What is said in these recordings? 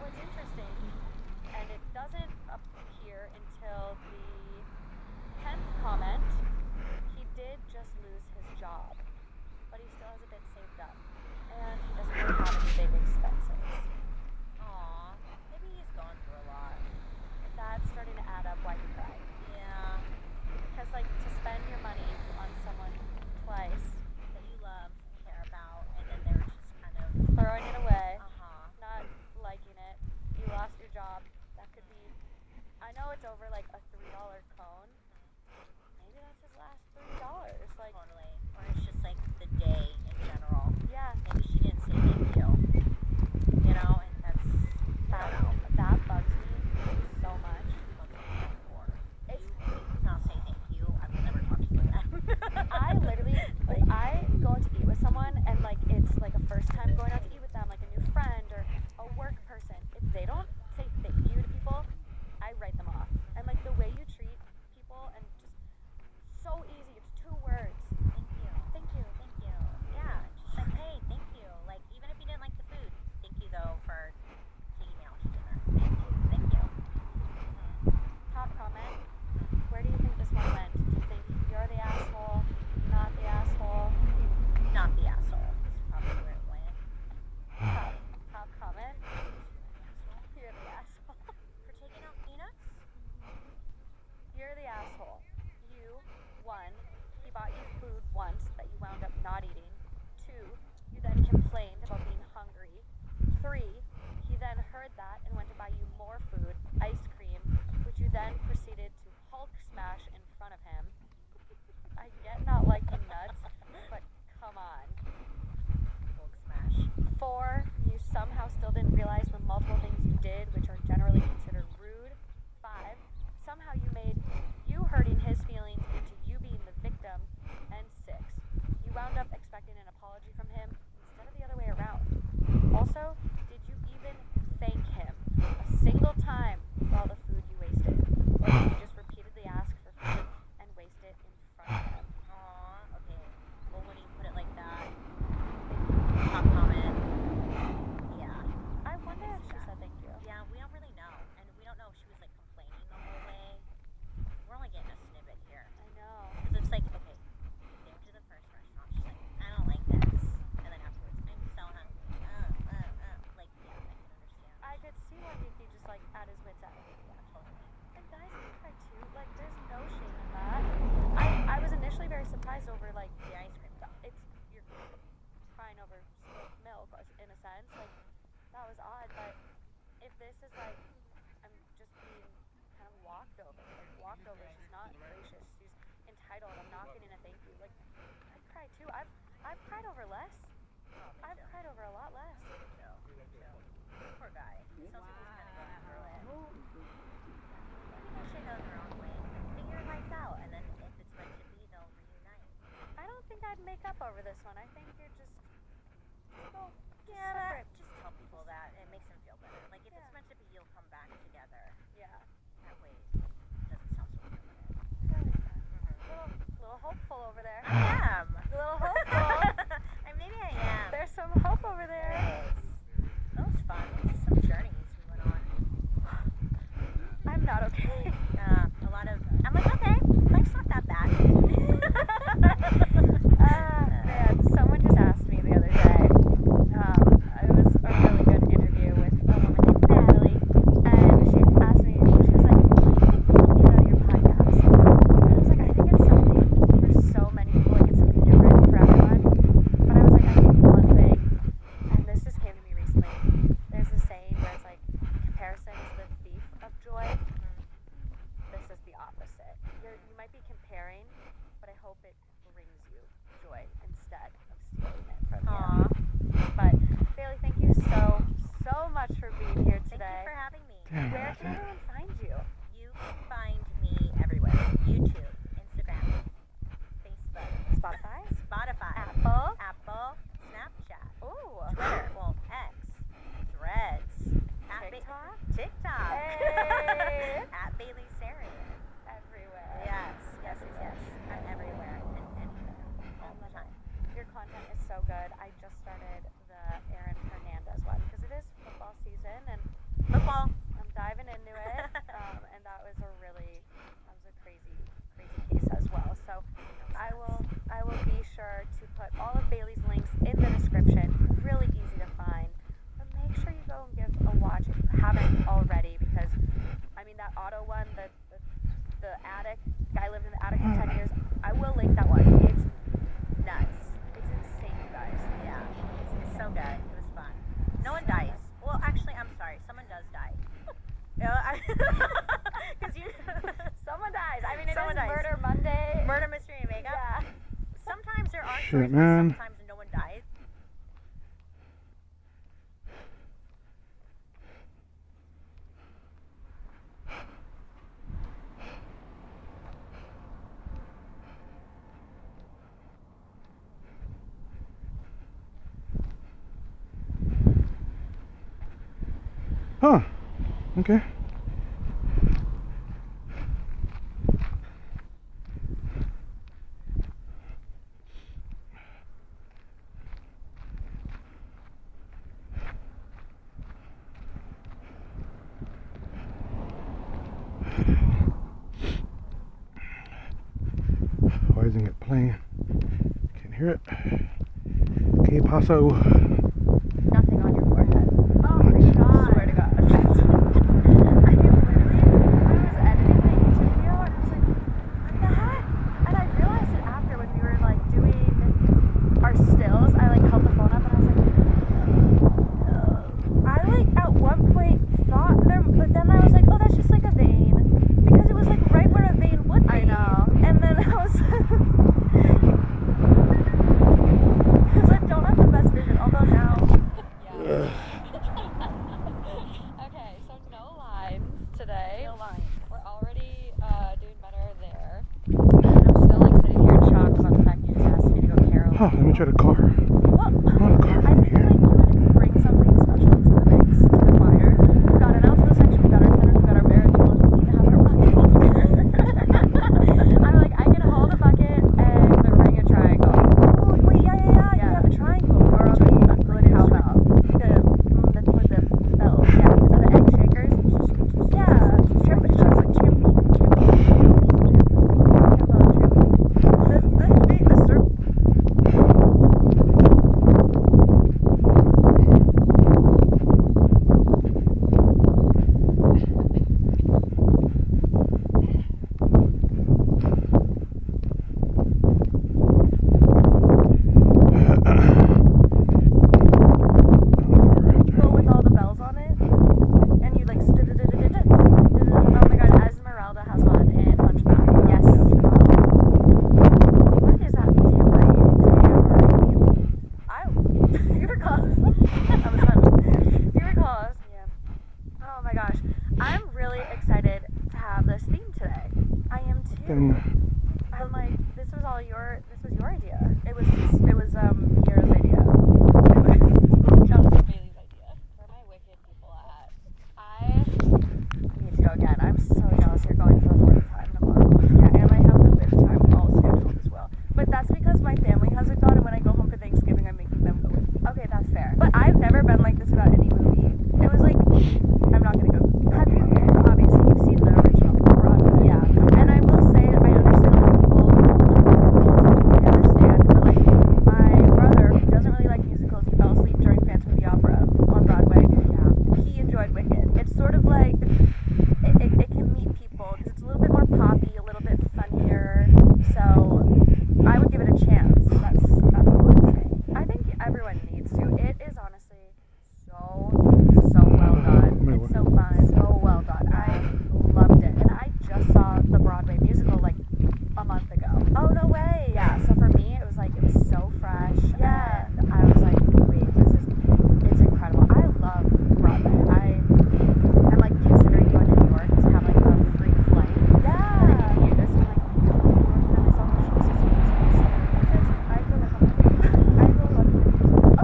what's interesting, and it doesn't appear until the 10th comment, he did just lose his job, but he still has a bit saved up, and he doesn't really have any big expenses. Aw, maybe he's gone through a lot. That's starting to add up why he cried. Yeah. Because, like, to spend your money on someone twice, That you love, care about, and then they're just kind of, throwing it away, uh-huh. not liking it, you lost your job, that could be, I know it's over, like, a $3 cone. Maybe that's his last $3. Like, Totally. Or it's just like the day in general. yeah, Maybe she didn't say thank you. You know, and that's, I that, don't know. that bugs me so much. Bugs me more. It's, You not say thank you. I will never talk to you again. I literally, like, I go out to eat with someone, and, like, it's, like, a first time going out to eat with them, like, a new friend or a work person. If they don't say thank you to people, I write them off. And, like, the way you treat people, and just so easy, it's 2 words. Thank you. Thank you. Thank you. Yeah. Just like, hey, thank you. Like, even if you didn't like the food, thank you though for taking me out to dinner. Thank you. Thank you. Top comment. Where do you think this one went? Do you think you're the asshole? Not the asshole? Not the asshole. Is probably where it went. Top comment. You're the asshole. For taking out peanuts? You're the asshole. You, 1, he bought you food once that you wound up not eating. 2, you then complained about being hungry. 3, he then heard that and went to buy you more food, ice cream, which you then proceeded to Hulk smash in front of him. I get not liking nuts, but come on. Hulk smash. 4, you somehow still didn't realize the multiple things you did, which are generally considered rude. 5, somehow you made you hurting his feelings into you being the victim. And 6, you wound up expecting an apology from him instead of the other way around. Also, did you even thank him a single time for all the food you wasted? Or did you just repeatedly ask for food and waste it in front of him? Aw, okay. Well, when you put it like that, top comment. Yeah. I wonder if she said thank you. Yeah, we don't really know. And we don't know if she was like complaining the whole way. We're only getting a snippet here. I know. Because it's like, okay, they went to the first restaurant. She's like, I don't like this. And then afterwards, I'm so hungry. Like, yeah, I can understand. I could see why he'd be just like at his wits' end. Yeah, totally. And guys can cry too. Like, there's no shame in that. I was initially very surprised over, like, The ice cream. it's, you're crying over spilt milk in a sense. Like, that was odd, but if this is like, I'm just being kind of walked over. Like, walked over. She's not gracious. She's entitled. I'm not getting a thank you. Like, I'd cry too. I've cried over less. Oh, me I've too. cried over a lot less. Me too. Poor guy. He sounds like he's kind of going through it. Maybe they should go their own way. Figure life out. And then if it's meant to be, they'll reunite. I don't think I'd make up over this one. I think you're just go Yeah, separate. just tell people that. It makes them feel better. Like, if Yeah. it's meant to be, you'll come back together. Yeah. That way, it doesn't sound so permanent. Little hopeful over there. I am. A little hopeful. Maybe I am. There's some hope over there. There is. That was fun. Some journeys we went on. I'm not okay. A lot of. I'm like, okay, life's not that bad. Man, someone just asked me the other day. It was a really good interview with a woman named Natalie, and she asked me. She was like, "What do you think you out of your podcast?" And I was like, "I think it's something for so many people. Like, it's something different for everyone." But I was like, "I think one thing, and this just came to me recently. There's a saying where it's like, comparison is the thief of joy. This is the opposite. You might be comparing, but I hope it brings you joy instead of stealing it from you." Aw. But Bailey, thank you so much for being here Thank today. you for having me. Where can everyone find you? You can find me everywhere. YouTube, Instagram, Facebook, Spotify, Apple, Apple, Snapchat, ooh, Twitter, well, X, Threads, TikTok? TikTok, Hey. at Bailey Sarian. everywhere. Yes. I'm everywhere and anywhere, all the time. Your content is so good. I just started the Aaron Hernandez one because it is football season, and Shit, man. Sometimes no one dies. Huh. Okay. Why isn't it playing? Can't hear it. Que paso? Nothing on your forehead. Oh my god. Swear to God. I was editing my YouTube video and I was like, what the heck? And I realized it after when we were like doing our stills. I like held the phone up and I was like, I like at one point thought there, but then I was like, oh, that's just like a vein. Because it was like right where a vein would be. I know. And then I was because I don't have the best vision, although now. Yeah. Okay, so no lines today. No lines. We're already doing better there. I'm still like sitting here in shock about the fact you just asked me to go karaoke. Huh, let me try the car. Well, Oh, the car I from feel here. like you had to bring something special to the mix, to the choir. We've got an alto section, we've got our tenors, we've got our baritone, we need to have our bucket. I'm like, I can hold a bucket and bring a triangle. Oh, wait, yeah. You have a triangle. Or a good cowbell. The thing with the bells. Yeah, because of the egg shakers. Yeah, chimp, it's just like chimpy. The circle. Go with all the bells on it, and you like. Oh my God, Esmeralda has one in Hunchback. Yes. What is that? You were close. That was fun. You were close. Yeah. Oh my gosh, I'm really excited to have this theme today. I am too. I'm like, this was your idea. It was Kiera's idea. Jonathan Bailey's idea. Where are my wicked people at? I need to go again. I'm so jealous you're going for the fourth time tomorrow. Yeah, and I have the fifth time all scheduled as well. But that's because my family hasn't gone, and when I go home for Thanksgiving, I'm making them go with me. Okay, that's fair. But I've never been like this about any movie. It was like, I'm not gonna go. Have you? Obviously, you've seen the original Broadway. Yeah. And I will say, I understand a lot of people I understand, but like my brother, who doesn't really like musicals, he fell asleep during Phantom of the Opera on Broadway. Yeah. He enjoyed Wicked. It's sort of like it can meet people because it's a little bit more poppy, a little bit funnier. So I would give it a chance. That's what I'm saying. I think everyone needs to. It is honestly so well done. It's so fun, so well done. I loved it, and I just saw the Broadway musical like a month ago. Oh no way! Yeah. So for me, it was like it was so fresh. Yeah. And I was like, wait, it's incredible. I love Broadway. I'm like considering going to New York to have like a free flight. Yeah. And I can hear this. I'm like, I feel like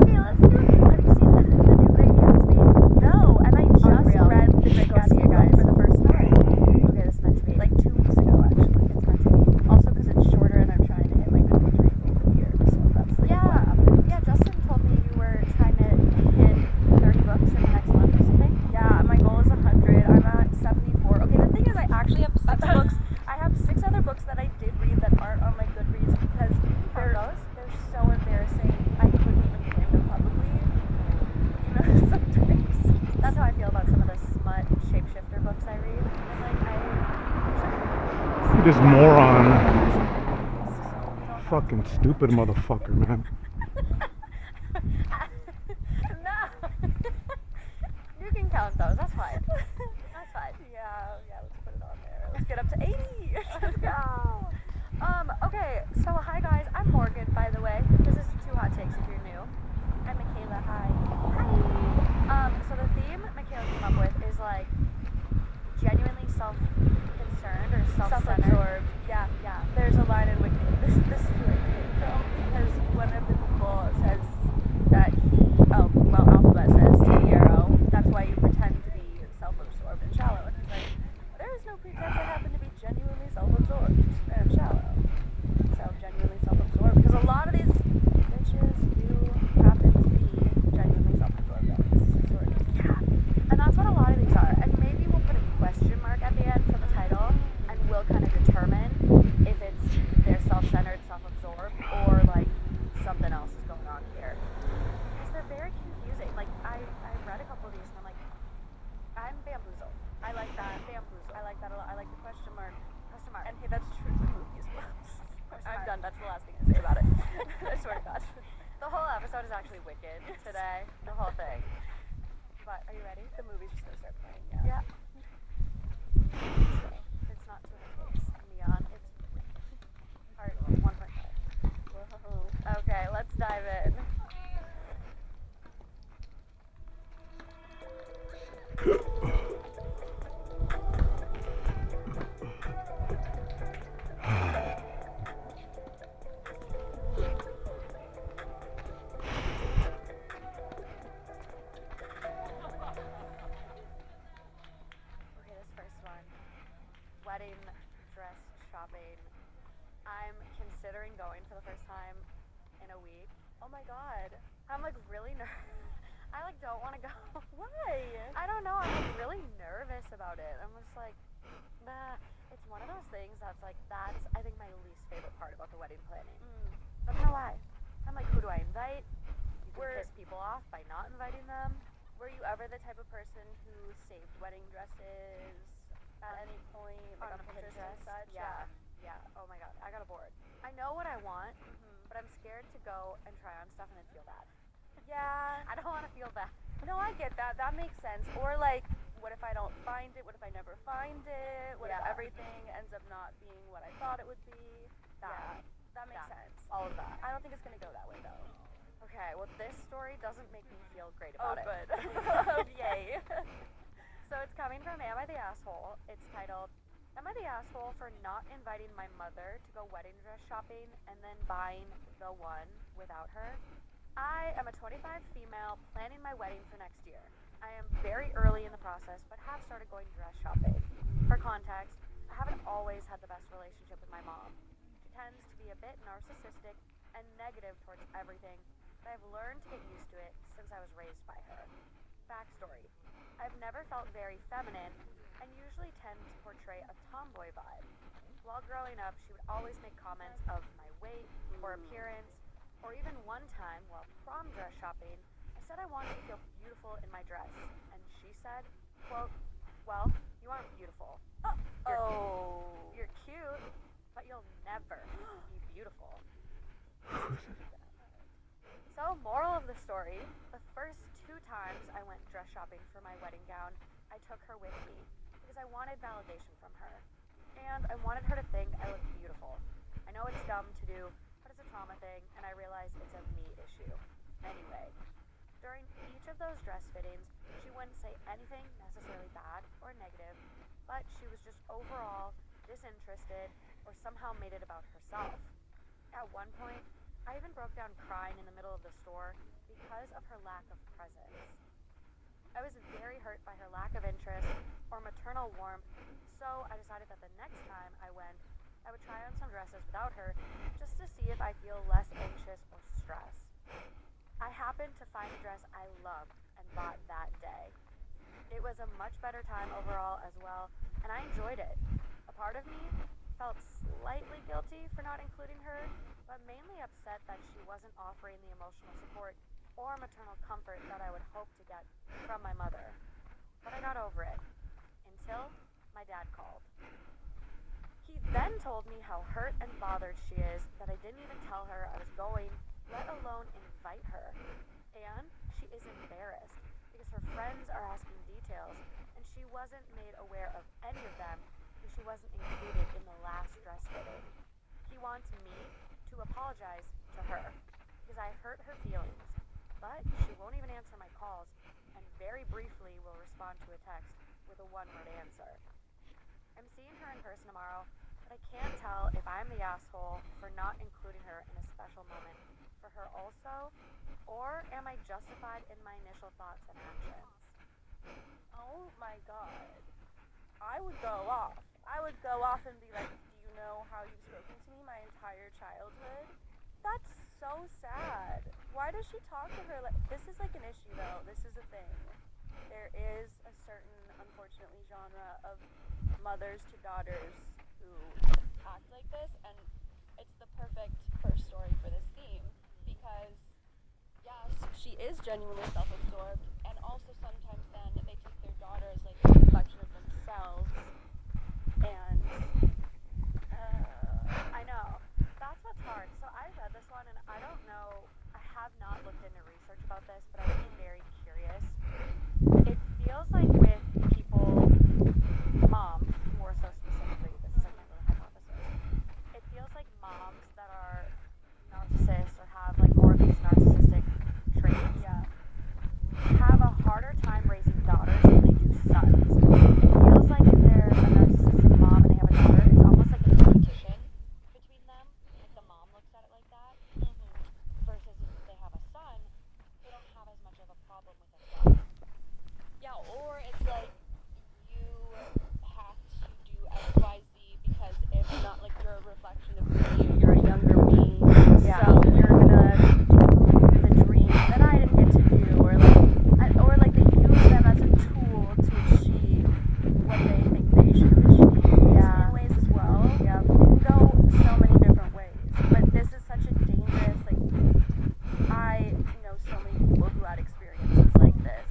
okay, let's do it. Have you seen the new Great Gatsby? No, and I just read the Great Gatsby, guys, for the first time. Okay, this is meant to be like 2 weeks ago, actually. It's meant to be. Also, because it's shorter, and I'm trying to hit my Goodreads rating for the year, so that's like yeah. Justin told me you were trying to hit 30 books in the next month or something. Yeah, my goal is 100. I'm at 74. Okay, the thing is, I actually have 6 books. I have 6 other books that I did read that aren't on my Goodreads because they're so embarrassing. I couldn't even claim them publicly. You know, sometimes. That's how I feel about some of the smut shapeshifter books I read. I'm like, You this moron. Fucking stupid motherfucker, man. No. You can count those. That's fine. That's fine. Yeah. Let's put it on there. Let's get up to 80. Let's go. Okay. So hi guys. I'm Morgan, by the way. something else is going on here. Because they're very confusing. Like, I read a couple of these and I'm like, I'm bamboozled. I like that. Bamboozled. I like that a lot. I like the question mark. Question mark. And hey, that's true for the movie as well. I'm done. That's the last thing I say about it. I swear to God. The whole episode is actually wicked today. The whole thing. But are you ready? The movie's just gonna start playing. Yeah. It's not 200 days. Neon. It's part 1.5. Whoa. Okay, let's dive in. Okay, this first one. Wedding dress shopping. I'm considering going for the first time in a week. Oh my god. I'm like really nervous. I like don't want to go. Why? I don't know. I'm like really nervous about it. I'm just like, nah. It's one of those things that's like, that's I think my least favorite part about the wedding planning. I don't know why. I'm like, who do I invite? You can piss people off by not inviting them. Were you ever the type of person who saved wedding dresses at any point, like on Pinterest and such? Yeah. Oh my god, I got bored. I know what I want, but I'm scared to go and try on stuff and then feel bad. Yeah. I don't want to feel bad. No, I get that. That makes sense. Or like, what if I don't find it? What if I never find it? What if Yeah. everything ends up not being what I thought it would be? That. That makes Yeah. sense. All of that. I don't think it's gonna go that way though. Okay, well this story doesn't make me feel great about it. Good. Yay. So it's coming from Am I the Asshole? It's titled, Am I the Asshole for not inviting my mother to go wedding dress shopping and then buying the one without her? I am a 25 female planning my wedding for next year. I am very early in the process, but have started going dress shopping. For context, I haven't always had the best relationship with my mom. She tends to be a bit narcissistic and negative towards everything, but I've learned to get used to it since I was raised by her. Backstory. I've never felt very feminine and usually tend to portray a tomboy vibe. While growing up, she would always make comments of my weight or appearance, or even one time while prom dress shopping, I said I wanted to feel beautiful in my dress, and she said, quote, well, you aren't beautiful. You're cute, but you'll never be beautiful. So, moral of the story, the first 2 times I went dress shopping for my wedding gown, I took her with me because I wanted validation from her. And I wanted her to think I looked beautiful. I know it's dumb to do, but it's a trauma thing, and I realize it's a me issue. Anyway, during each of those dress fittings, she wouldn't say anything necessarily bad or negative, but she was just overall disinterested or somehow made it about herself. At one point, I even broke down crying in the middle of the store because of her lack of presence. I was very hurt by her lack of interest or maternal warmth, so I decided that the next time I went, I would try on some dresses without her just to see if I feel less anxious or stressed. I happened to find a dress I loved and bought that day. It was a much better time overall as well, and I enjoyed it. A part of me felt slightly guilty for not including her, but mainly upset that she wasn't offering the emotional support or maternal comfort that I would hope to get from my mother. But I got over it, until my dad called. He then told me how hurt and bothered she is that I didn't even tell her I was going, let alone invite her. And she is embarrassed because her friends are asking details and she wasn't made aware of any of them because she wasn't included in the last dress fitting. He wants me to apologize to her because I hurt her feelings, but she won't even answer my calls and very briefly will respond to a text with a one-word answer. I'm seeing her in person tomorrow, but I can't tell if I'm the asshole for not including her in a special moment for her also, or am I justified in my initial thoughts and actions? Oh my god. I would go off. I would go off and be like, do you know how you've spoken to me my entire childhood? That's so sad. Why does she talk to her like this? Is like an issue though. This is a thing. There is a certain, unfortunately, genre of mothers to daughters who act like this, and it's the perfect first story for this theme because genuinely self-absorbed, and also sometimes then they take their daughter as like a reflection of themselves, and I know. That's what's hard. So I read this one, and I don't know, I have not looked into research about this, but I would be very curious. It feels like with people, moms, more so specifically, this is like my little hypothesis, it feels like moms that are narcissists or have like more of these narcissistic traits yeah. have a harder time raising daughters than they do sons. It feels like if they're a narcissistic mom and they have a daughter, it's almost like a competition between them. Like the mom looks at it like that. Versus if they have a son, they don't have as much of a problem with a son. Yeah, or it's like you have to do X, Y, Z because if not, like you're a reflection of me, you're a younger me, Yeah. so you're gonna The dream that I didn't get to do, or like they use them as a tool to achieve what they think they should achieve. Yeah. In ways as well. yeah. It can go so many different ways. But this is such a dangerous, like, I know so many people who had experiences like this.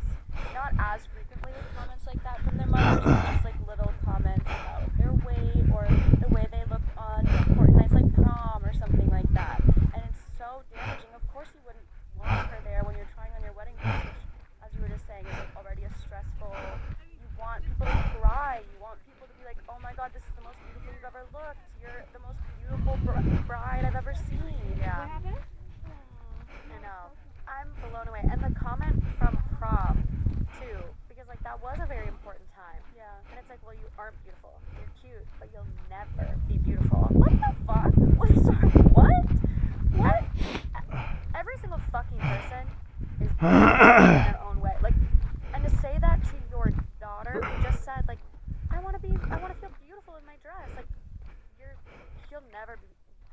Not as frequently with comments like that from their mothers, but just like little comments about their weight or the way they looked on important nights like prom or something like that. And it's so damaging. Of course you wouldn't want her there when you're trying on your wedding dress, which, as you were just saying, is like already a stressful. You want people to cry. You want people to be like, oh my god, this is the most beautiful you've ever looked. You're the most beautiful bride I've ever seen. Yeah. What happened? I know. I'm blown away. And the comment from prom, too, because, like, that was a very important time. Yeah. And it's like, well, you aren't beautiful. You're cute, but you'll never be beautiful. What the fuck? Wait, sorry, what? What? Every single fucking person is beautiful in their own way. Like, and to say that to your daughter who just said, like, I want to feel beautiful in my dress. Like, you'll never be.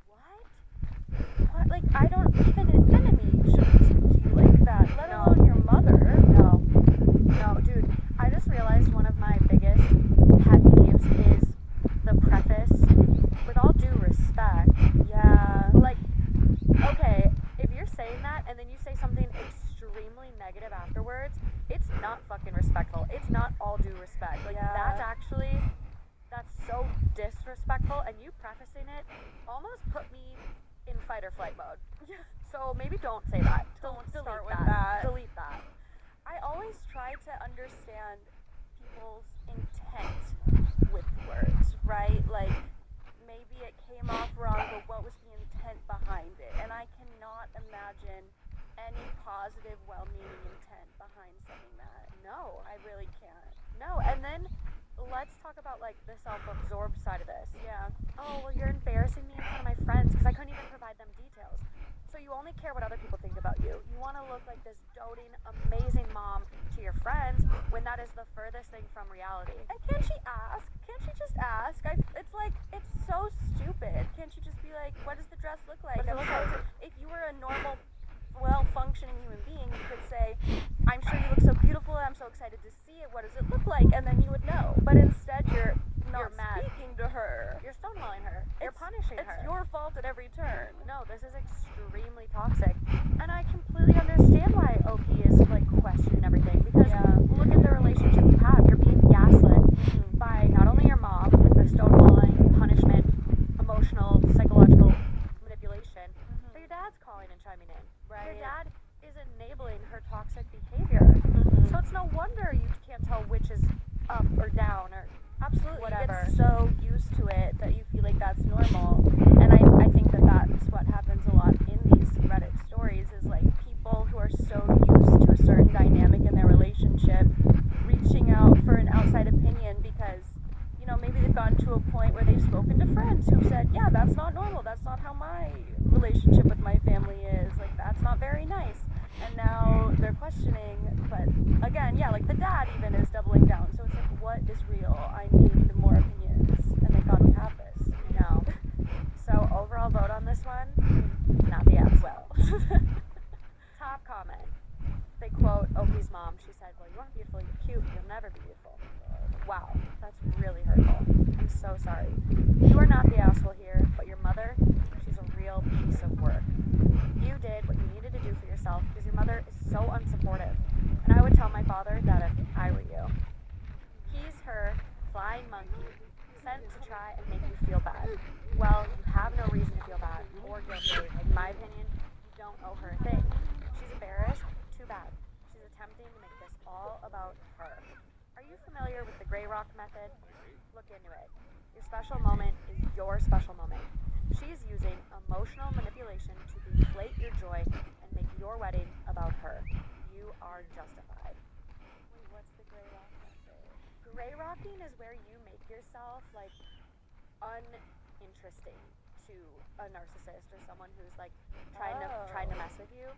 What? Like, I don't, even an enemy shouldn't speak to you like that, let alone your mother. No, dude, I just realized one of my biggest pet peeves is the preface, with all due respect. Yeah. Like, okay, if you're saying that and then you say something extremely negative afterwards, it's not fucking respectful. It's not all due respect. Like, Yeah. that's so disrespectful, and you prefacing it almost put me in fight or flight mode. Yeah. So maybe don't say that. Don't Delete start with that. Delete that. I always try to understand people's intent with words, right? Like, maybe it came off wrong, but what was the intent behind it? And I cannot imagine any positive, well-meaning intent behind saying that. No, I really can't. No, and then let's talk about, like, the self-absorbed side of this. Yeah. Oh, well, you're embarrassing me in front of my friends because I couldn't even provide them details. So you only care what other people think about you. You want to look like this doting, amazing mom to your friends when that is the furthest thing from reality. And can't she ask? Can't she just ask? It's like, it's so stupid. Can't you just be like, what does the dress look like? What does it look like? If you were a normal, well-functioning human being, you could say, I'm sure you look so beautiful, I'm so excited to see it, what does it look like? And then you would know. But instead, you're not mad. speaking to her. You're stonewalling her. You're punishing her. It's your fault at every turn. No, this is extremely toxic. And I completely understand why OP is, like, questioning everything. Because look at the relationship you have. You're being gaslit by not only your mom with the stonewalling, punishment, emotional, psychological manipulation, but your dad's calling and chiming in. Right. Your dad is enabling her toxic behavior. So it's no wonder you can't tell which is up or down or Absolutely. whatever. It's so used to it that you feel like that's normal. And I think that that's what happens a lot in these Reddit stories is like people who are so used to a certain dynamic in their relationship reaching out for an outside opinion because, you know, maybe they've gotten to a point where they've spoken to friends who've said, yeah, that's not normal. That's not how my relationship with my family is. Like, that's not very nice. And now they're questioning, but again, yeah, like the dad even is doubling down. So it's like, what is real? I need more opinions, and thank God we have this, you know. So overall vote on this one, not the ass. Well, Top comment. They quote OP's mom. She said, well, you aren't beautiful, you're cute, you'll never be beautiful. Wow, that's really hurtful. I'm so sorry. You are not the asshole here, but your mother, she's a real piece of work. You did what you needed to do for yourself because your mother is so unsupportive. And I would tell my father that if I were you. He's her flying monkey, sent to try and make you feel bad. Well, you have no reason to feel bad or guilty. In my opinion, you don't owe her a thing. She's embarrassed, too bad. She's attempting to make this all about her. Are you familiar with the Grey Rock method? Look into it. Your special moment is your special moment. She's using emotional manipulation to deflate your joy and make your wedding about her. You are justified. Wait, what's the Grey Rock method? Grey rocking is where you make yourself like uninteresting to a narcissist or someone who's like trying to mess with you.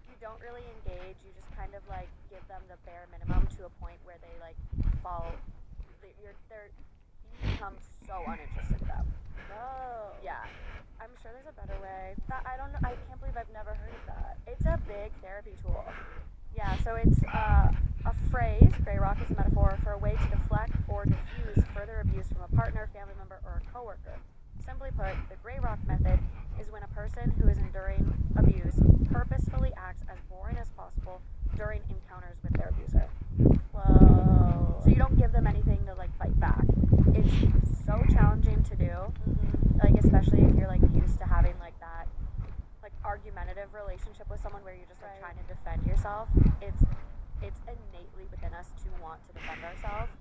You don't really engage. You just kind of like give them the bare minimum to a point where they like fall. You become so uninterested in them. Oh. Yeah. I'm sure there's a better way. I don't know. I can't believe I've never heard of that. It's a big therapy tool. Yeah, so it's a phrase. Grey rock is a metaphor for a way to deflect or diffuse further abuse from a partner, family member, or a coworker. Simply put, the Grey rock method is when a person who is enduring abuse purposefully acts as boring as possible during encounters with their abuser. Whoa. So you don't give them anything to like fight back. It's so challenging to do, like especially if you're like used to having like that like argumentative relationship with someone where you're just like trying to defend yourself. It's innately within us to want to defend ourselves.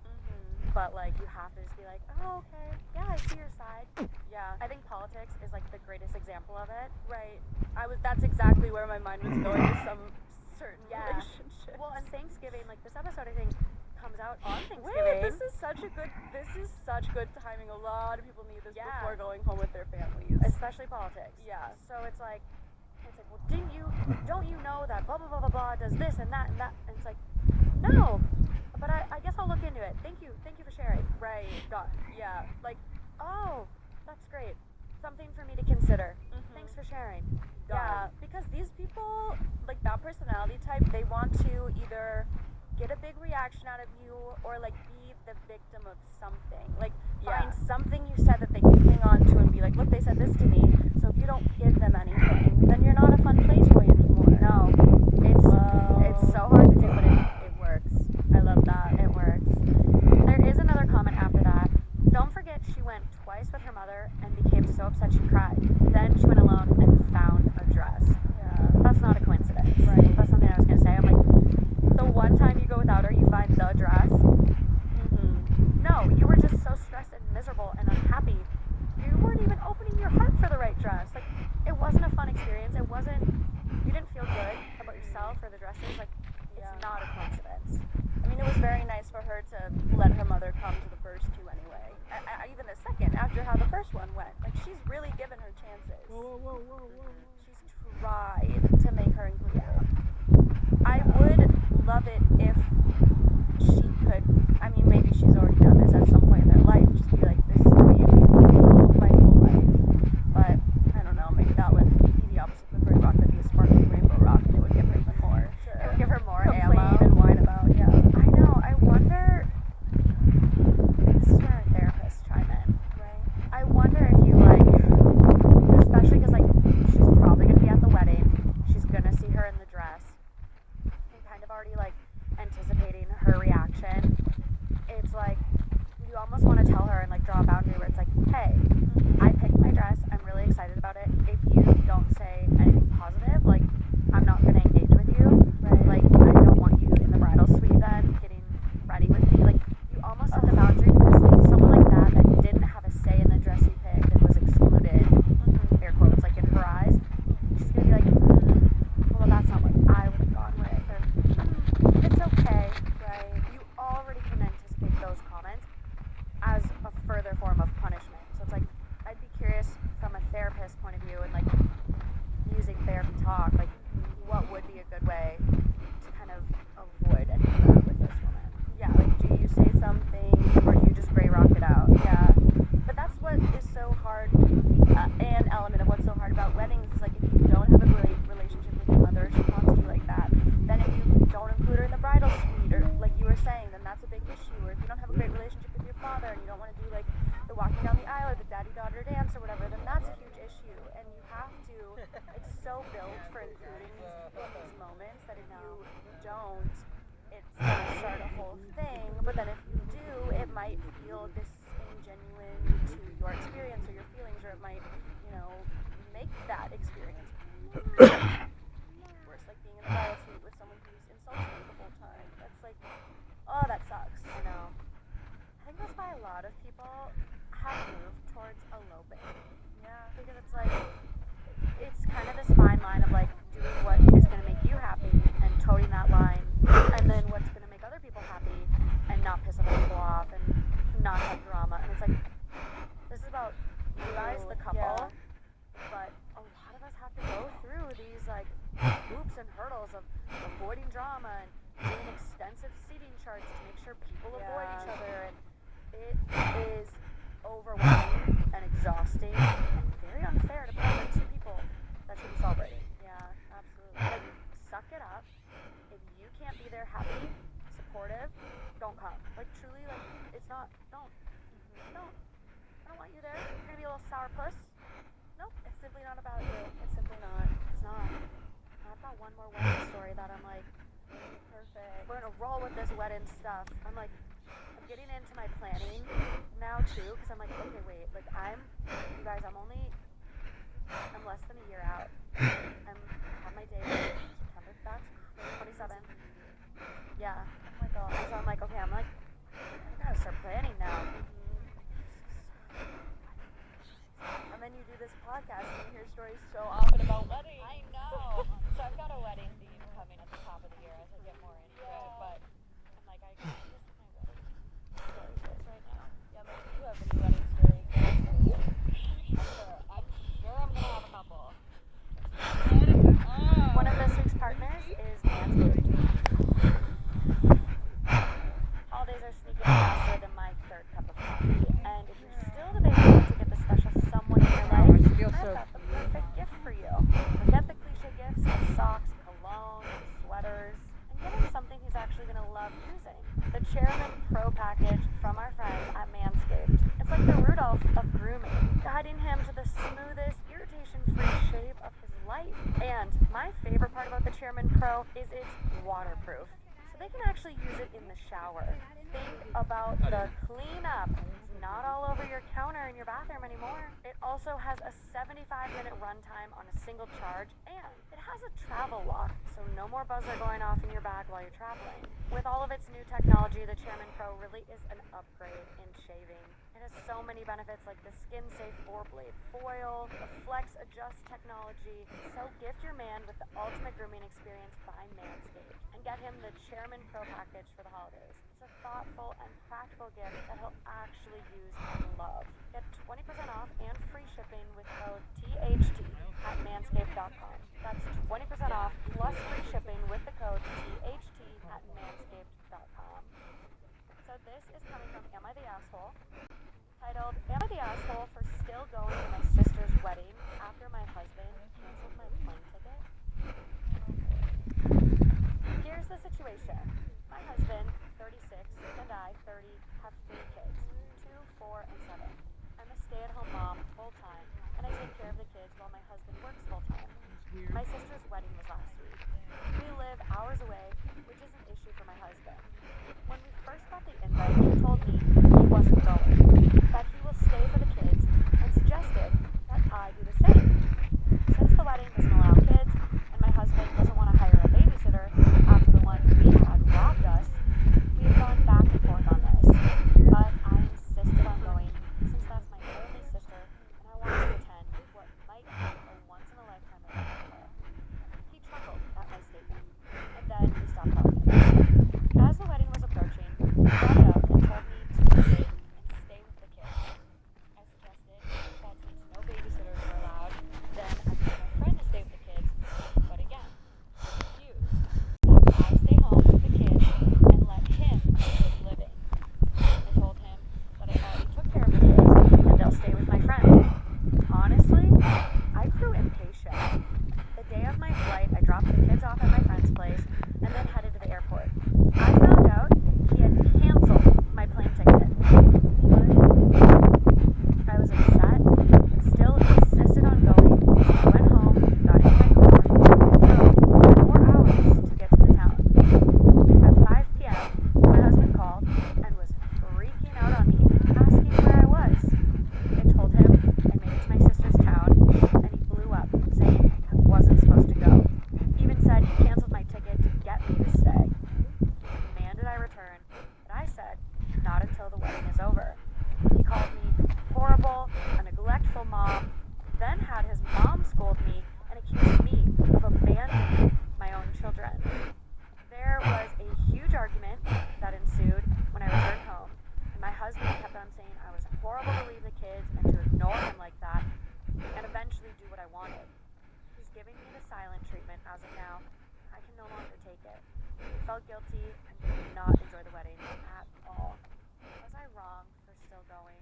But like you have to just be like, oh okay, yeah, I see your side. Yeah. I think politics is like the greatest example of it. Right. That's exactly where my mind was going with some certain relationships. Well, and Thanksgiving, like this episode I think comes out on Thanksgiving. Wait, this is such good timing. A lot of people need this before going home with their families. Especially politics. Yeah. So it's like, well, don't you know that blah, blah, blah, blah, blah does this and that and that? And it's like, no, but I guess I'll look into it. Thank you for sharing. Right. Yeah. Like, oh, that's great. Something for me to consider. Thanks for sharing. Yeah, because these people, like that personality type, they want to either get a big reaction out of you or like be the victim of something. Like find something you said that they can hang on to and be like, look, they said this to me, so if you don't give them anything, then you're not a fun playboy anymore. No, it's so hard to do, but it works. I love that. It works. There is another comment after that. Don't forget she went twice with her mother and became so upset she cried. Then she went alone and found a dress. Yeah. That's not a coincidence. Right. That's something I was going to say. I'm like, the one time you go without her, you find the dress. No, you were just so stressed and miserable and unhappy. You weren't even opening your heart for the right dress. Like, it wasn't a fun experience. You didn't feel good about yourself or the dresses. Like, it's not a coincidence. I mean, it was very nice for her to let her mother come to the first two anyway. Even the second, after how the first one went. Like, she's really given her chances. Whoa. She's tried to make her inclusive. I would love it if she could, I mean, maybe she's already done this at some point in their life, just be like, this is the way you feel my whole life. But, I don't know, maybe that would be the opposite of the Grey Rock. That'd be a sparkling rainbow rock, and it would give her even more to It would give her more complain ammo. and whine about, yeah. I know. I wonder. This is where our therapists chime in. Right? I wonder if you like, especially because like she's probably gonna be at the wedding. She's gonna see her in the dress. And kind of already like anticipating her reaction. It's like you almost want to tell her and like draw a boundary where it's like, hey, I picked my dress. I'm really excited about it. If you don't say anything positive, like I'm not gonna engage with you. Right. Like I don't want you in the bridal suite then getting ready with me. Like you almost set the boundary because someone like that didn't have a say in the dress you picked and was excluded, air quotes, like in her eyes, she's gonna be like, well that's not what I would have gone with, or it's okay, right? You already can anticipate those comments as a further form of punishment. So it's like, I'd be curious from a therapist point of view and like using therapy talk, like what would be a good way to kind of avoid any of that with this woman? Yeah, like, do you say something, or do you just Grey Rock it out? Yeah. But that's what is so hard, an element of what's so hard about weddings is, like, if you don't have a great relationship with your mother, she talks to you like that, then if you don't include her in the bridal suite, or like you were saying, then that's a big issue. Or if you don't have a great relationship with your father, and you don't want to do, like, the walking down the aisle, or the daddy-daughter dance, or whatever, then that's a huge issue. And you have to, it's so built for including these people in these moments that if you don't, it's gonna start a whole thing. But then if you do, it might feel disingenuine to your experience or your feelings, or it might, make that experience worse. Like being in the bridal suite with someone who's insulting you the whole time. That's like, oh, that sucks. I know. I think that's why a lot of people have moved towards eloping. Yeah. Because it's like, it's kind of this fine line of like doing what is going to make you happy and toting that line, and then what's going to make other people happy and not piss other people off and not have drama. And it's like, this is about you guys, the couple, but a lot of us have to go through these like hoops and hurdles of avoiding drama and doing extensive seating charts to make sure people avoid each other, and it is overwhelming and exhausting and very unfair to put on two people that should be celebrating. Yeah, absolutely. Like, suck it up. If you can't be there happy, supportive, don't come. Like, truly, like, it's not, don't. Don't. I don't want you there. You're gonna be a little sourpuss. Nope, it's simply not about you. It's simply not. It's not. I've got one more wedding story that I'm like, Perfect. we're gonna roll with this wedding stuff. I'm like, I'm getting into my planning now too, because I'm like, okay, wait, like you guys, I'm less than a year out. I have my date September, that's 27th. Yeah. Oh my god. So I'm like, okay, I gotta start planning now. And then you do this podcast and you hear stories so often about weddings. I know. So I've got a wedding theme coming at the top of the year as I get more into it, but I'm like, I can't just my wedding stories right now. Yeah, but you have any wedding stories? I'm sure I'm gonna have a couple. One of this week's partners is Manscaped. Holidays are sneaking faster than my third cup of coffee, and if you're still debating to get the special someone in your life, I've got the perfect gift for you. Forget the cliche gifts of socks, cologne, sweaters, and get him something he's actually going to love using. The Chairman Pro package from our friends at Manscaped. It's like the Rudolph of grooming, guiding him to the smoothest, irritation-free shave of his life. And my favorite part about the Chairman Pro is it's waterproof. So they can actually use it in the shower. Think about the cleanup. It's not all over your counter in your bathroom anymore. It also has a 75-minute runtime on a single charge, and it has a travel lock, so no more buzzer going off in your bag while you're traveling. With all of its new technology, the Chairman Pro really is an upgrade in shaving. It has so many benefits like the skin-safe 4-blade foil, the Flex Adjust technology. So gift your man with the ultimate grooming experience by Manscaped and get him the Chairman Pro package for the holidays. It's a thoughtful and practical gift that he'll actually use and love. Get 20% off and free shipping with code THT at manscaped.com. That's 20% off plus free shipping with the code THT at manscaped.com. So this is coming from Am I the Asshole? Titled, Am I the Asshole for Still Going to My Sister's Wedding After My Husband Canceled My Plane Ticket? Here's the situation. My husband, 36, and I, 30, have 3 kids, 2, 4, and 7. I'm a stay-at-home mom full-time, and I take care of the kids while my husband works full-time. My sister's wedding was last week. We live hours away, which is an issue for my husband. When we first got the invite, he told me he wasn't going, that he will stay for the kids, and suggested that I do the same. Since the wedding doesn't allow kids, and my husband doesn't want to hire a babysitter after the one we had robbed us, we've gone back and forth on this. But I insisted on going, since that's my only sister, and I want to attend what might be a once-in-a-lifetime event for her. He chuckled at my statement, and then he stopped talking. As the wedding was approaching, he brought it up and told me to stay and stay with the kids. I suggested that since no babysitters were allowed, then I could get my friend to stay with the kids, but again, he refused. That I stay home with the kids and let him do his living. I told him that I already took care of the kids and they'll stay with my friend. Honestly, I grew impatient. The day of my flight, I dropped the kids off at my friend's place and then headed to the airport. I found out he had canceled my plane ticket. I was upset, but still insisted on going. I went home, got in my car, and drove 4 hours to get to the town. He canceled my ticket to get me to stay. He demanded I return, and I said, not until the wedding is over. He called me horrible, a neglectful mom, then had his mom scold me and accused me of abandoning my own children. There was a huge argument that ensued when I returned home, and my husband kept on saying I was horrible to leave the kids and to ignore him like that, and eventually do what I wanted. He's giving me the silent treatment as of now. I can no longer take it. I felt guilty and did not enjoy the wedding at all. Was I wrong for still going?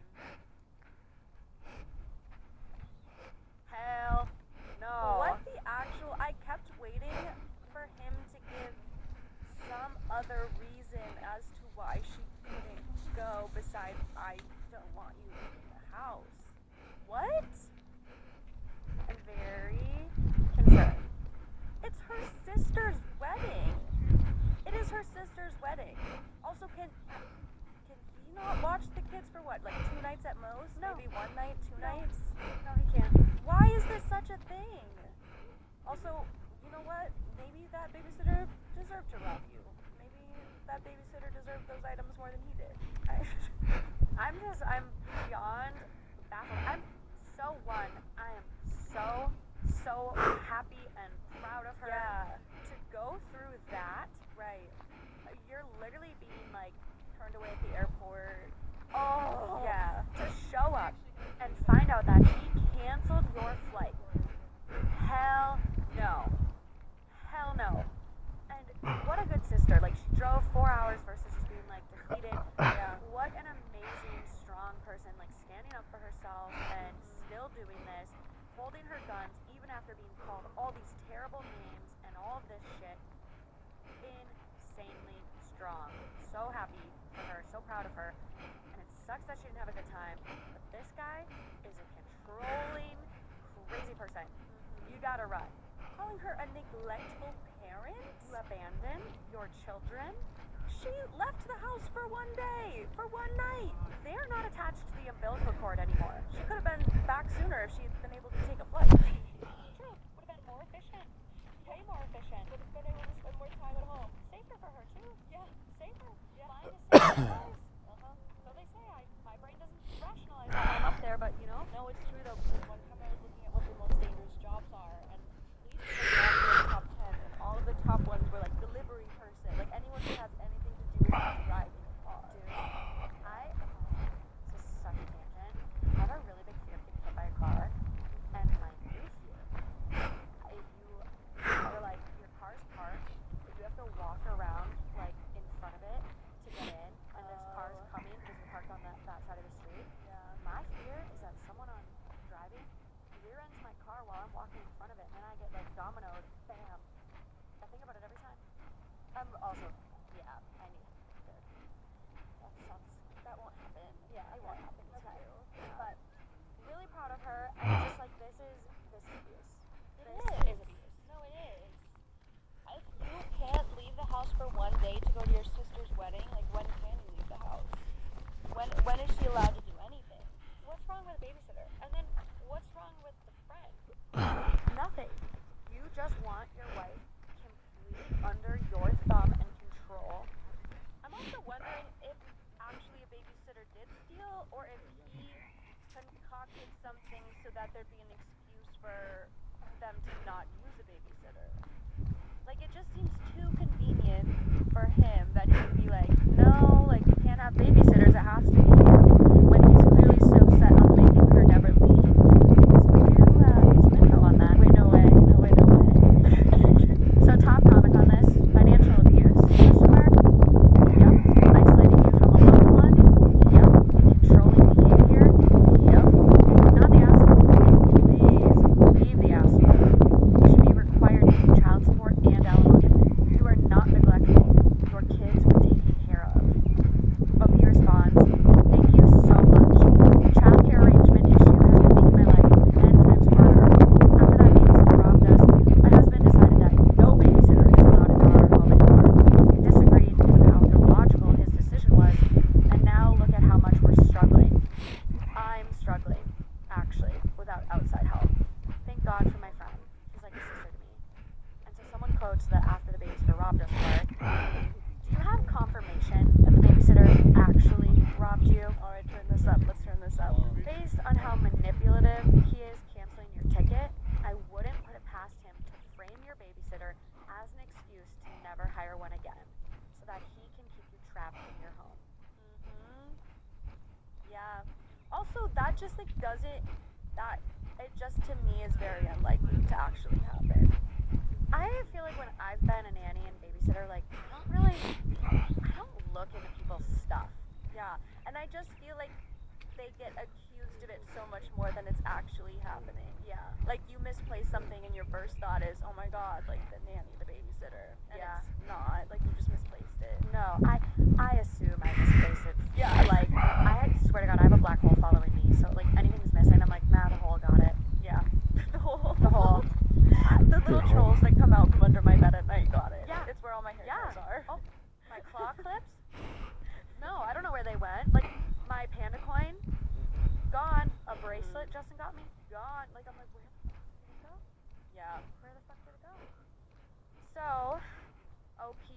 Hell no. What the actual? I kept waiting for him to give some other reason as to why she couldn't go besides I don't want you in the house. What? I'm very concerned. It's her sister's wedding. It is her sister's wedding. Also, can he not watch the kids for what? Like 2 nights at most? No. Maybe 1 night, 2 nights? No, he can't. Why is this such a thing? Also, you know what? Maybe that babysitter deserved to rob you. Maybe that babysitter deserved those items more than he did. I'm beyond baffled. I am so happy and proud of her. Yeah. To go through that, Right. you're literally being like turned away at the airport. Oh. Yeah. To show up and find out that he canceled your flight. Hell no. Hell no. And what a good sister. Like, she drove 4 hours versus just being like defeated. Yeah. What an amazing, strong person, like standing up for herself and still doing this, holding her guns even after being called all these terrible names and all of this shit. Insanely strong. So happy for her, so proud of her. And it sucks that she didn't have a good time. But this guy is a controlling, crazy person. You gotta run. Calling her a neglectful parent? You abandon your children. She left the house for 1 day, for 1 night. They're not attached to the umbilical cord anymore. She could have been back sooner if she had been able to take a flight. True. Would have been more efficient. Way more efficient. Would have been able to spend more time at home. Safer for her too. Yeah. Safer. Yeah. Flying is safer. So they say. My brain doesn't rationalize when I'm up there, but you know. No, it's true though, because one time I was looking at what the most dangerous jobs are, and these were all in the top 10, and all of the top ones were like delivery person, like anyone who has anything to do with driving a car. Dude, this is such a tangent. I have a really big fear of getting hit by a car, and my new fear, you're like, your car's parked, but you have to walk around, like, in front of it to get in, and there's cars coming because you're parked on that side of the street. Yeah. My fear is that someone on driving rear ends my car while I'm walking in front of it, and then I get, like, dominoed, bam. I think about it every time. Also, yeah, I need to. That sucks. That won't happen. Yeah, it won't happen to you. Yeah. But really proud of her, and just like this is abuse. It This is. abuse. No, it is. If you can't leave the house for 1 day to go to your sister's wedding, like when can you leave the house? When is she allowed to do anything? What's wrong with a babysitter? And then what's wrong with the friend? Nothing. You just want your wife completely under your thumb and control. I'm also wondering if actually a babysitter did steal, or if he concocted something so that there'd be an excuse for them to not use a babysitter. Like, it just seems too convenient for him that he would be like, no, like, you can't have babysitters, it has to be you, when he's clearly still set on making her never leave. So we do get some info on that. Wait, no way. So top topic on this, financial abuse, question mark? Yep. Isolating you from a loved one? Yep. Controlling behavior? Yep. Not the asshole. Please leave the asshole. You should be required to keep child quotes the after the babysitter robbed us part. Do you have confirmation that the babysitter actually robbed you? Alright, turn this up. Let's turn this up. Based on how manipulative he is canceling your ticket, I wouldn't put it past him to frame your babysitter as an excuse to never hire one again, so that he can keep you trapped in your home. Yeah. Also, that just like doesn't. That it just to me is very unlikely to actually happen. I feel like when I've been a nanny and babysitter, like I don't look into people's stuff. Yeah, and I just feel like they get accused of it so much more than it's actually happening. Yeah. Like you misplace something and your first thought is, oh my god, like the nanny, the babysitter. And Yeah. it's not. Like you just misplaced it. No, I assume I misplaced it. Yeah. Like I swear to God, I have a black hole following me. So like anything's missing, I'm like, nah, the hole got it. Yeah. The whole. The little Good trolls that come out from under my bed at night got it. Yeah. It's where all my hair Yeah. ties are. Oh, my claw clips? No, I don't know where they went. Like my panda coin, gone. A bracelet Justin got me, gone. Like I'm like, where the fuck did it go? Yeah. Where the fuck did it go? So, OP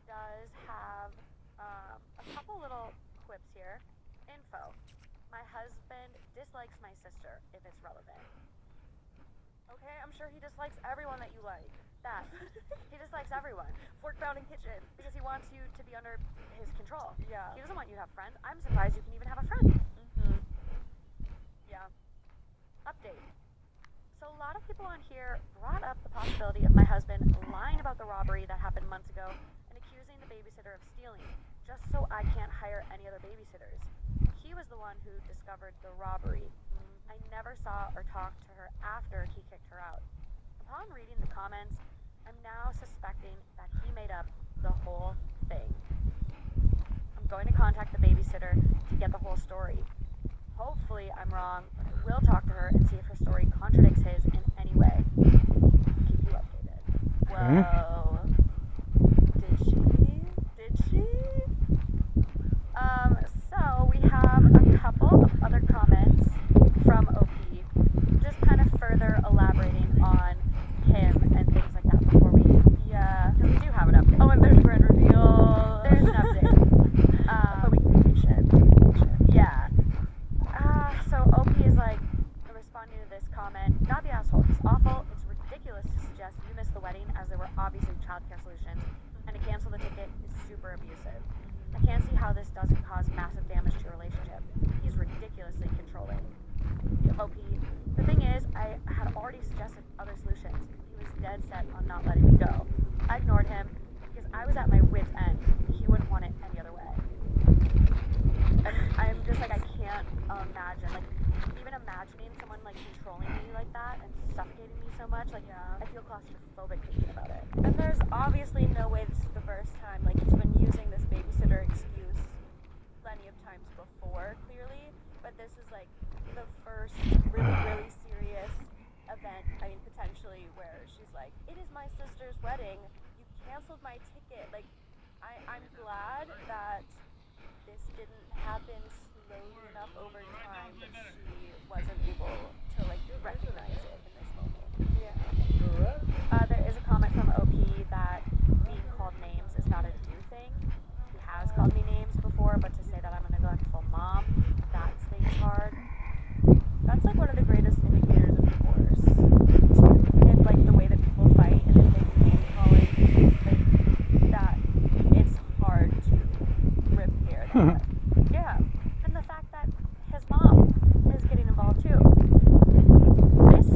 does have a couple little quips here. Info. My husband dislikes my sister, if it's relevant. Okay, I'm sure he dislikes everyone that you like. That. He dislikes everyone. Fork bound in kitchen. Because he wants you to be under his control. Yeah. He doesn't want you to have friends. I'm surprised you can even have a friend. Yeah. Update. So a lot of people on here brought up the possibility of my husband lying about the robbery that happened months ago and accusing the babysitter of stealing, just so I can't hire any other babysitters. He was the one who discovered the robbery. I never saw or talked to her after he kicked her out. Upon reading the comments, I'm now suspecting that he made up the whole thing. I'm going to contact the babysitter to get the whole story. Hopefully I'm wrong, but I will talk to her and see if her story contradicts his in any way. Keep you updated. Whoa. Did she? So we have a couple of other comments from OP, just kind of further elaborating on him and things like that before we, because we do have an update. Oh, and there's grand reveal. There's an update. But we can be patient. Yeah. So OP is like responding to this comment. Not the asshole. He's awful. It's ridiculous to suggest you missed the wedding, as there were obviously childcare solutions, and to cancel the ticket is super abusive. I can't see how this doesn't cause massive damage to your relationship. He's ridiculously controlling. OP. The thing is, I had already suggested other solutions. He was dead set on not letting me go. I ignored him because I was at my wit's end. He wouldn't want it any other way. And I'm just like, I can't imagine, like, even imagining someone like controlling me like that and suffocating me so much, like, Yeah. I feel claustrophobic thinking about it. And there's obviously no way this is the first time. Like, he's been using this babysitter excuse plenty of times before, clearly. But this is like the first really serious event, I mean, potentially, where she's like, it is my sister's wedding. You canceled my ticket. Like, I'm glad that this didn't happen slowly enough over time that she wasn't able to, like, recognize it in this moment. Yeah. There is a comment from OP that being called names is not a new thing. He has called me names before, but to say that I'm a neglectful mom, that stings hard. That's like one of the greatest indicators of divorce. If like the way that people fight and if they do name calling, like that, it's hard to repair that. Yeah. And the fact that his mom is getting involved too. This,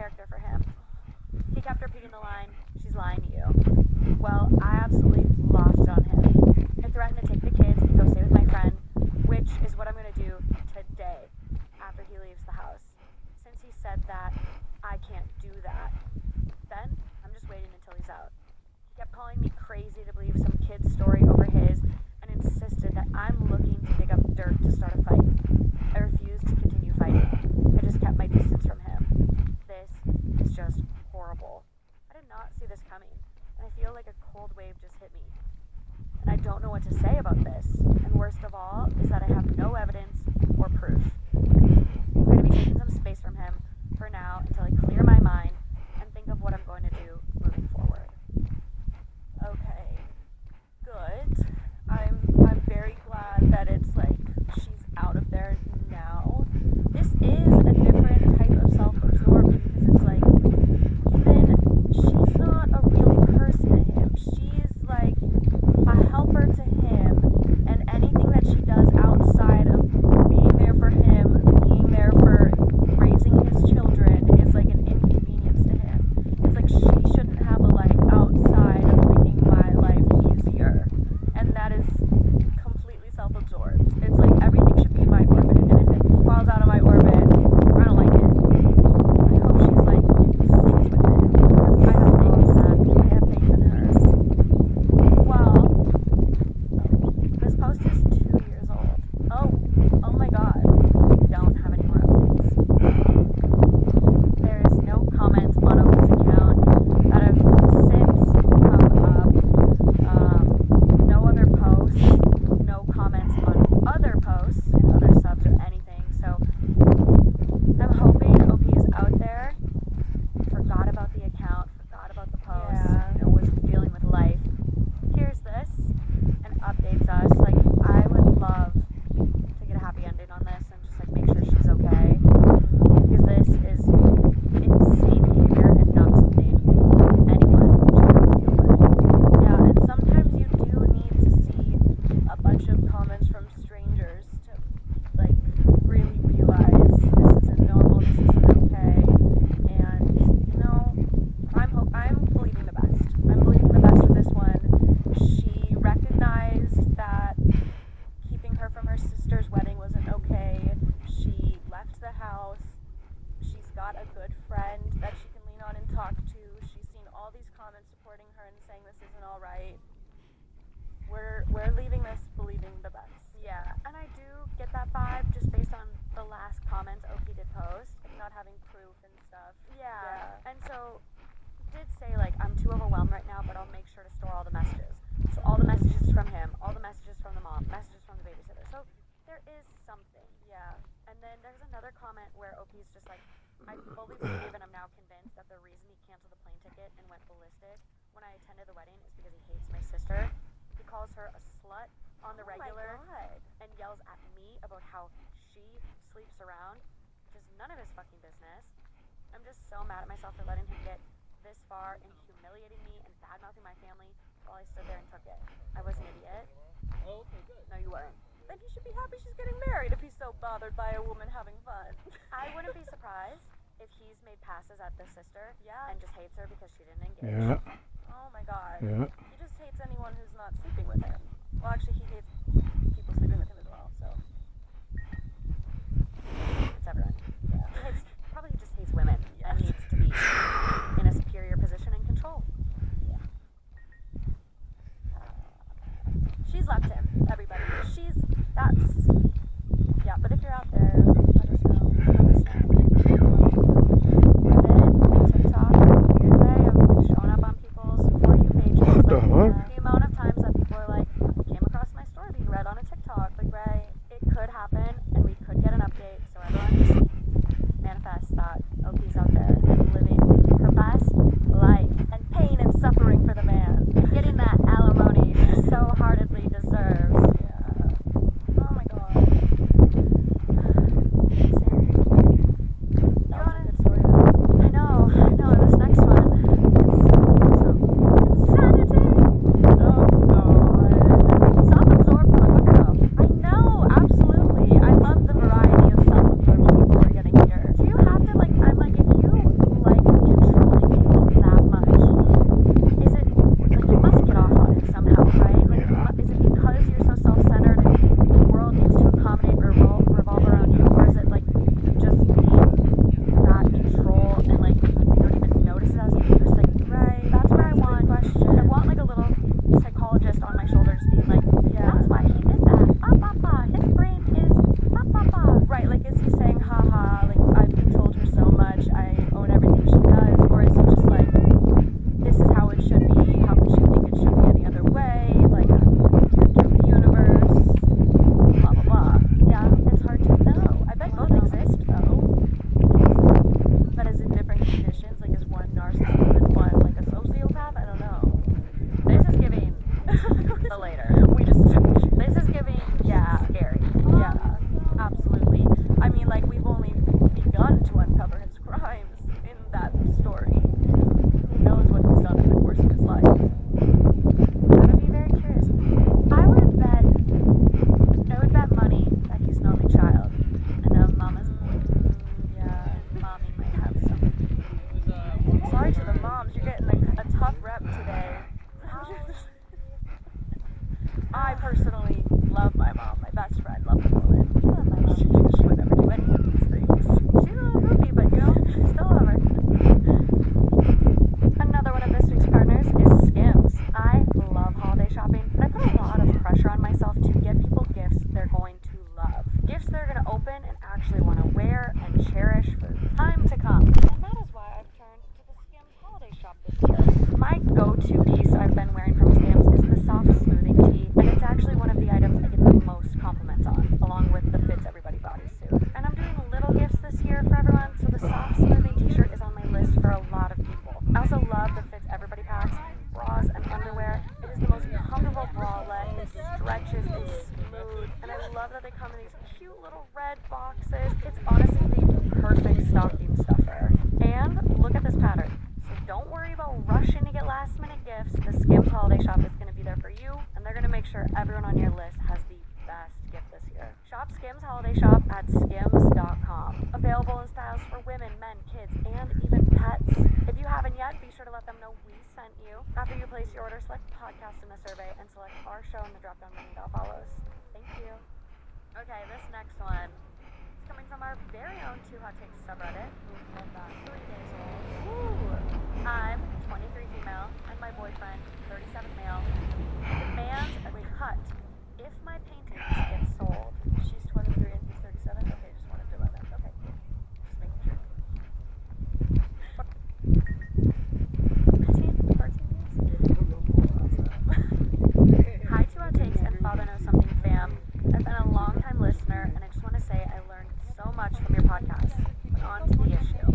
character for him. He kept repeating the line, "She's lying to you." Well, I absolutely lost it on him. I threatened to take the kids and go stay with my friend, which is what I'm going to do today after he leaves the house. Since he said that, I can't do that. Then, I'm just waiting until he's out. He kept calling me crazy to believe some kid's story over his and insisted that I'm looking to dig up dirt to start a fight. I refused to continue fighting. I just kept my distance from him. This is just horrible. I did not see this coming, and I feel like a cold wave just hit me. And I don't know what to say about this. And worst of all is that I have no evidence or proof. I'm going to be taking some space from him for now until I clear my mind and think of what I'm going to do moving forward. Okay, good. I'm very glad that it's like she's out of there now. This is a different type of self-absorbed because it's like even she's not a real person to him. She's like a helper to him, and anything that she does outside of being there for him, being there for raising his children is like an inconvenience to him. It's like she shouldn't have a life outside of making my life easier, and that is completely self-absorbed. It's like everything should be in my orbit, and if it falls out of my orbit, I don't like it. I hope she's like sticks with it. I have faith in that. I have faith in her. Well, this post is 2 years old. Oh my God. We don't have any more updates. There is no comments on Opie's account that have since come up. No other posts, no comments on other posts and other subs or anything. So I'm hoping Opie is out there, forgot about the account, forgot about the post, and was dealing with life. Hears this and updates us. Like, I would love to get a happy ending on this and just like make sure she's okay, because this is insane behavior and not something anyone should deal with. Yeah, and sometimes you do need to see a bunch of comments from strangers to like really realize this isn't normal, this isn't okay, and you know, I'm believing the best. I'm believing the best with this one. She recognized that keeping her from her sister's wedding wasn't okay. She left the house. She's got a good friend that she can lean on and talk to. She's seen all these comments supporting her and saying this isn't all right. We're leaving this believing the best. Yeah, and I do get that vibe just based on the last comments Opie did post, like not having proof and stuff. Yeah. And so did say like, I'm too overwhelmed right now, but I'll make sure to store all the messages. So all the messages from him, all the messages from the mom, messages from the babysitter. So there is something. Yeah. And then there's another comment where Opie's just like, I fully believe and I'm now convinced that the reason he canceled the plane ticket and went ballistic when I attended the wedding is because he hates my sister. He calls her a slut on the regular and yells at me about how she sleeps around, which is none of his fucking business. I'm just so mad at myself for letting him get this far and humiliating me and bad-mouthing my family while I stood there and took it. I was an idiot. Oh, okay, good. No, you weren't. Then he should be happy she's getting married if he's so bothered by a woman having fun. I wouldn't be surprised if he's made passes at the sister and just hates her because she didn't engage. Yeah. Oh my God. Yeah. He just hates anyone who's not sleeping with him. Well, actually, he hates people sleeping with him as well, so. It's everyone. Yeah. Probably just hates women and needs to be in a superior position and control. Yeah. She's left him, everybody. Yeah, but if you're out there, let us know. Reddit, TikTok, weird way of showing up on people's For You pages. What the Like, fuck? the amount of times that people are like, came across my story being read on a TikTok, like sorry to the moms, you're getting a tough rep today. I personally love my mom, my best friend, love the woman. Love my mom. She would never do any of these things. She's a little goofy, but you know, still love her. Another one of this week's partners is Skims. I love holiday shopping, but I put a lot of pressure on myself to get people gifts they're going to love. Gifts they're going to open and actually want to wear and cherish for time to come. And that is why I've turned to the Skims holiday shop this year. My go-to piece I've been wearing from Skims is the soft smoothing tee, and it's actually one of the items I get the most compliments on, along with the Fits Everybody bodysuit. And I'm doing little gifts this year for everyone, so the soft smoothing t-shirt is on my list for a lot of people. I also love the Fits Everybody packs, bras, and underwear. It is the most comfortable bralette. It stretches, it's smooth, and I love that they come in these cute little red boxes. It's honestly the perfect stocking stuffer. And look at this pattern. So don't worry about rushing to get last minute gifts. The Skims holiday shop is going to be there for you, and they're going to make sure everyone on your list has the best gift this year. Shop Skims holiday shop at skims.com. Available in styles for women, men, kids, and even pets. If you haven't yet, be sure to let them know we sent you. After you place your order, select podcast in the survey and select our show in the drop-down menu that follows. Thank you. Okay, this next one is coming from our very own Two Hot Takes subreddit, who's been about 3 days old. Woo! I'm 23 female, and my boyfriend, 37 male, demands a cut if my paintings get sold. She's 23 and he's 37? Okay, just wanted to let that. Okay, cool. Just making sure. 14 years? Hi, Two Hot Takes and Father Knows Something fam. I've been a long-time listener, and I just want to say I learned so much from your podcast. But on to the issue.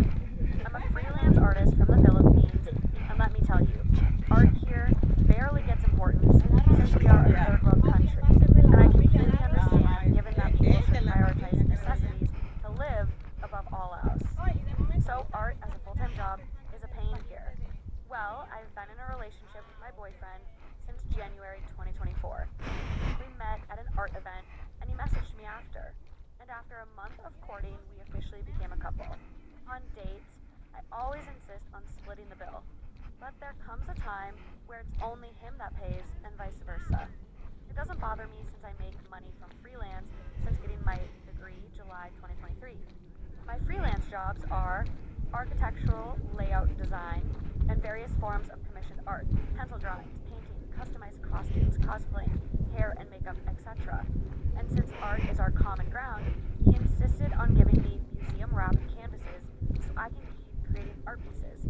I'm a freelance artist from the Philippines, and let me tell you, art here barely gets importance since we are a third world country. And I completely understand, given that people should prioritize necessities to live above all else. So art as a full-time job is a pain here. Well, I've been in a relationship with my boyfriend since January 2024. We met at an art event, and he messaged me after. And after a month of courting, we officially became a couple. On dates, I always insist on splitting the bill. But there comes a time where it's only him that pays, and vice versa. It doesn't bother me since I make money from freelance since getting my degree July 2023. My freelance jobs are architectural layout design and various forms of commissioned art, pencil drawings, painting, customized costumes, cosplaying, hair and makeup, etc. And since art is our common ground, he insisted on giving me museum-wrapped canvases so I can keep creating art pieces.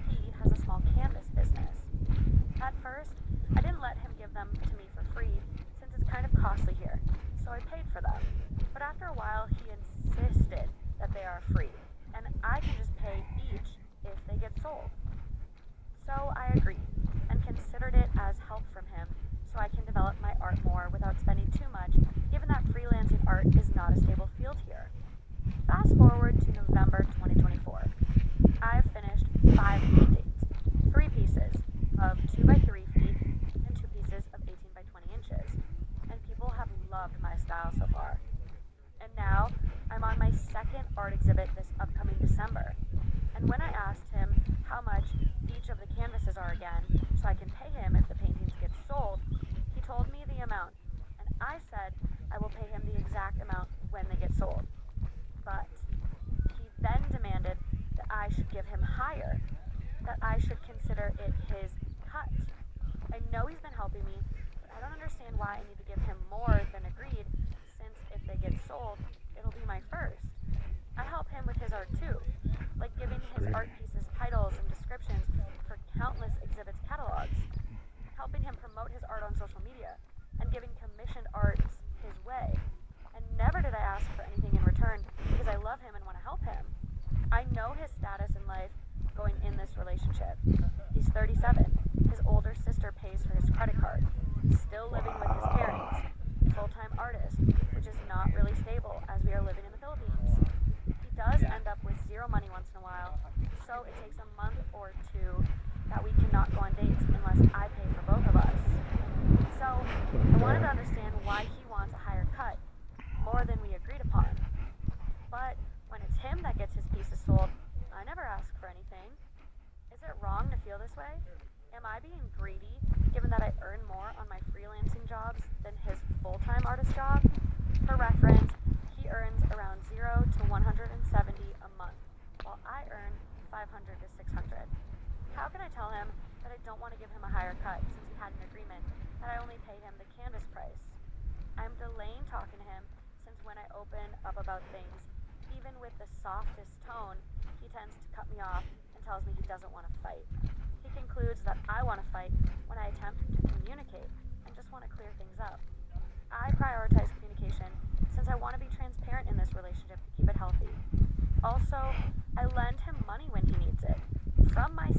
He has a small canvas business. At first, I didn't let him give them to me for free since it's kind of costly here, so I paid for them. But after a while, he insisted that they are free, and I can just pay each if they get sold. So I agreed, and considered it as help from him so I can develop my art more without spending too much, given that freelancing art is not a stable field here. Fast forward to November 2024. I've finished 5 paintings, 3 pieces of 2 by 3 feet and 2 pieces of 18 by 20 inches, and people have loved my style so far. And now I'm on my 2nd art exhibit this upcoming December. And when I asked him how much each of the canvases are again, so I can pay him if the paintings get sold, he told me the amount, and I said I will pay him the exact amount when they get sold. But he then demanded that I should give him higher, that I should consider it his cut. I know he's been helping me, but I don't understand why I need to give him more than agreed, since if they get sold, it'll be my first. I help him with his art too, like giving his art pieces titles and descriptions for countless exhibits catalogs, helping him promote his art on social media, and giving commissioned art his way. And never did I ask for anything in return because I love him and want to help him. I know his status in life going in this relationship. He's 37. His older sister pays for his credit card. Still living with his parents. Full-time artist, which is not really stable as we are living in the Philippines. He does end up with zero money once in a while, so it takes a month or 2 that we cannot go on dates unless I pay for both of us. So I wanted to understand why he wants a higher cut, more than we agreed upon. But when it's him that gets his pieces sold, I never ask for anything. Is it being greedy, given that I earn more on my freelancing jobs than his full-time artist job? For reference, he earns around 0 to 170 a month, while I earn 500 to 600. How can I tell him that I don't want to give him a higher cut since we had an agreement that I only pay him the canvas price? I'm delaying talking to him since when I open up about things, even with the softest tone, he tends to cut me off and tells me he doesn't want to fight. He concludes that I want to fight when I attempt to communicate and just want to clear things up. I prioritize communication since I want to be transparent in this relationship to keep it healthy. Also, I lend him money when he needs it, from my